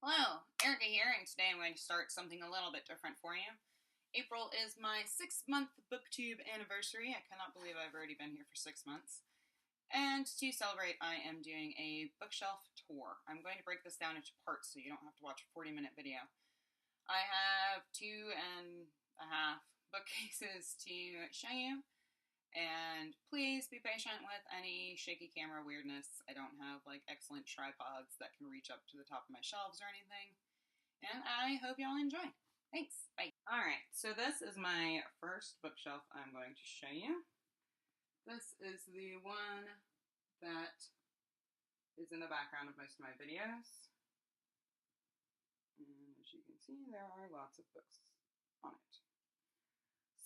Hello, Erica here, and today I'm going to start something a little bit different for you. April is my 6-month booktube anniversary. I cannot believe I've already been here for 6 months. And to celebrate, I am doing a bookshelf tour. I'm going to break this down into parts so you don't have to watch a 40-minute video. I have 2.5 bookcases to show you. And please be patient with any shaky camera weirdness. I don't have excellent tripods that can reach up to the top of my shelves or anything. And I hope y'all enjoy. Thanks. Bye. Alright, so this is my first bookshelf I'm going to show you. This is the one that is in the background of most of my videos. And as you can see, there are lots of books on it.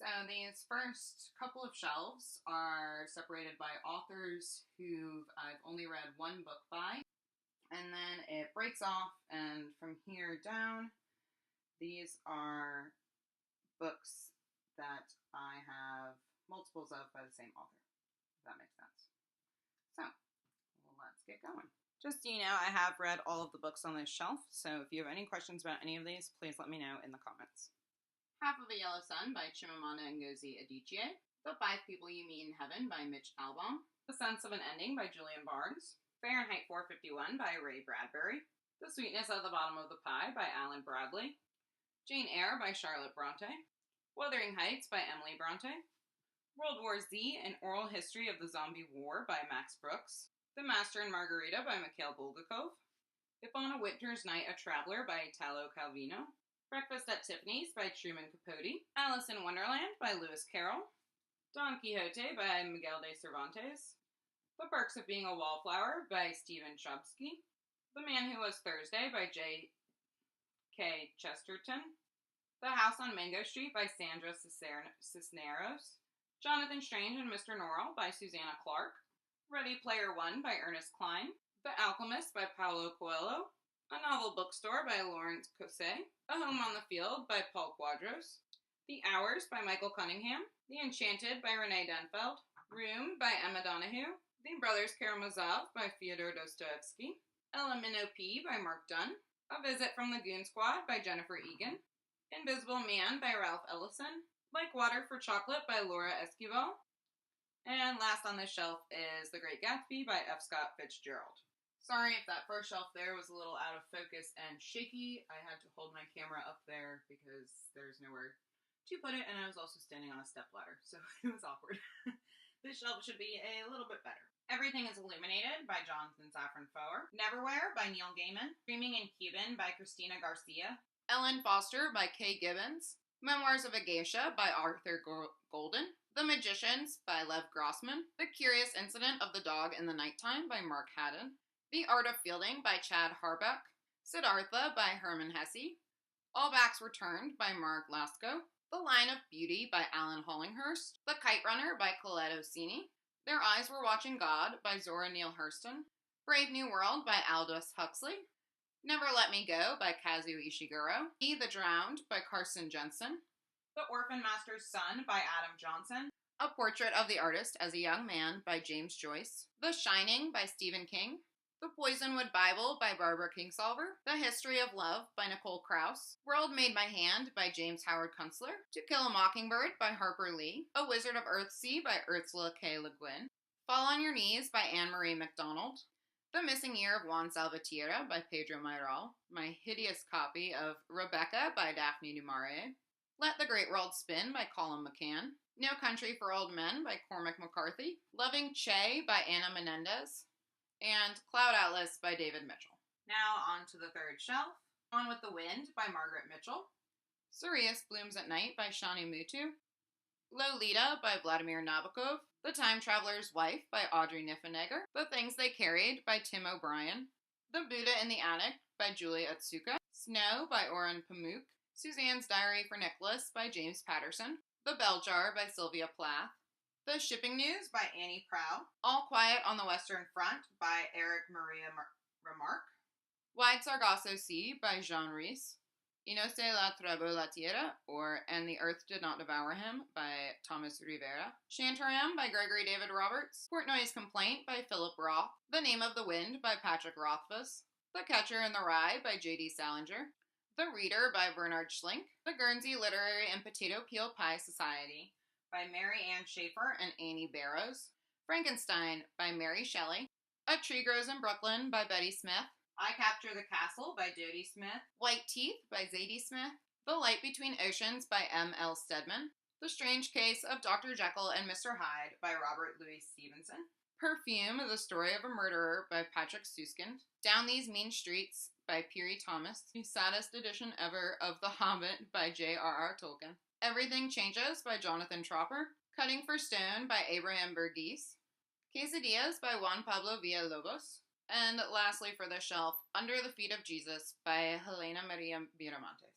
So these first couple of shelves are separated by authors who I've only read one book by. And then it breaks off, and from here down, these are books that I have multiples of by the same author, if that makes sense. So, let's get going. Just so you know, I have read all of the books on this shelf, so if you have any questions about any of these, please let me know in the comments. Half of a Yellow Sun by Chimamanda Ngozi Adichie. The Five People You Meet in Heaven by Mitch Albom. The Sense of an Ending by Julian Barnes. Fahrenheit 451 by Ray Bradbury. The Sweetness at the Bottom of the Pie by Alan Bradley. Jane Eyre by Charlotte Bronte. Wuthering Heights by Emily Bronte. World War Z, An Oral History of the Zombie War by Max Brooks. The Master and Margarita by Mikhail Bulgakov. If on a Winter's Night a Traveler by Italo Calvino. Breakfast at Tiffany's by Truman Capote. Alice in Wonderland by Lewis Carroll. Don Quixote by Miguel de Cervantes. The Perks of Being a Wallflower by Stephen Chbosky. The Man Who Was Thursday by J.K. Chesterton. The House on Mango Street by Sandra Cisneros. Jonathan Strange and Mr. Norrell by Susanna Clarke. Ready Player One by Ernest Cline. The Alchemist by Paulo Coelho. A Novel Bookstore by Lawrence Cosset. A Home on the Field by Paul Quadros. The Hours by Michael Cunningham. The Enchanted by Renee Dunfeld. Room by Emma Donoghue. The Brothers Karamazov by Fyodor Dostoevsky. LMNOP by Mark Dunn. A Visit from the Goon Squad by Jennifer Egan. Invisible Man by Ralph Ellison. Like Water for Chocolate by Laura Esquivel. And last on this shelf is The Great Gatsby by F. Scott Fitzgerald. Sorry if that first shelf there was a little out of focus and shaky. I had to hold my camera up there because there's nowhere to put it, and I was also standing on a stepladder, so it was awkward. This shelf should be a little bit better. Everything is Illuminated by Jonathan Safran Foer. Neverwhere by Neil Gaiman. Dreaming in Cuban by Christina Garcia. Ellen Foster by Kay Gibbons. Memoirs of a Geisha by Arthur Golden. The Magicians by Lev Grossman. The Curious Incident of the Dog in the Nighttime by Mark Haddon. The Art of Fielding by Chad Harbeck. Siddhartha by Herman Hesse. All Backs Were Turned by Mark Lasko. The Line of Beauty by Alan Hollinghurst. The Kite Runner by Colette Ossini. Their Eyes Were Watching God by Zora Neale Hurston. Brave New World by Aldous Huxley. Never Let Me Go by Kazuo Ishiguro. He the Drowned by Carson Jensen. The Orphan Master's Son by Adam Johnson. A Portrait of the Artist as a Young Man by James Joyce. The Shining by Stephen King. The Poisonwood Bible by Barbara Kingsolver. The History of Love by Nicole Krauss. World Made by Hand by James Howard Kunstler. To Kill a Mockingbird by Harper Lee. A Wizard of Earthsea by Ursula K. Le Guin. Fall on Your Knees by Anne-Marie MacDonald. The Missing Year of Juan Salvatierra by Pedro Mayral. My hideous copy of Rebecca by Daphne du Maurier. Let the Great World Spin by Colin McCann. No Country for Old Men by Cormac McCarthy. Loving Che by Anna Menendez. And Cloud Atlas by David Mitchell. Now on to the third shelf. On with the Wind by Margaret Mitchell. Cereus Blooms at Night by Shani Mutu. Lolita by Vladimir Nabokov. The Time Traveler's Wife by Audrey Niffenegger. The Things They Carried by Tim O'Brien. The Buddha in the Attic by Julie Otsuka. Snow by Oren Pamuk. Suzanne's Diary for Nicholas by James Patterson. The Bell Jar by Sylvia Plath. The Shipping News by Annie Prow. All Quiet on the Western Front by Eric Maria Remarque. Wide Sargasso Sea by Jean Rhys. Y no se la tragó la tierra, or And the Earth Did Not Devour Him by Thomas Rivera. Shantaram by Gregory David Roberts. Portnoy's Complaint by Philip Roth. The Name of the Wind by Patrick Rothfuss. The Catcher in the Rye by J.D. Salinger, The Reader by Bernard Schlink, The Guernsey Literary and Potato Peel Pie Society by Mary Ann Schaefer and Annie Barrows, Frankenstein by Mary Shelley, A Tree Grows in Brooklyn by Betty Smith, I Capture the Castle by Jody Smith, White Teeth by Zadie Smith, The Light Between Oceans by M. L. Stedman, The Strange Case of Dr. Jekyll and Mr. Hyde by Robert Louis Stevenson, Perfume, The Story of a Murderer by Patrick Suskind, Down These Mean Streets by Peary Thomas, The Saddest Edition Ever of The Hobbit by J.R.R. Tolkien, Everything Changes by Jonathan Tropper, Cutting for Stone by Abraham Burgess, Quesadillas by Juan Pablo Villalobos, and lastly for the shelf, Under the Feet of Jesus by Helena Maria Miramonte.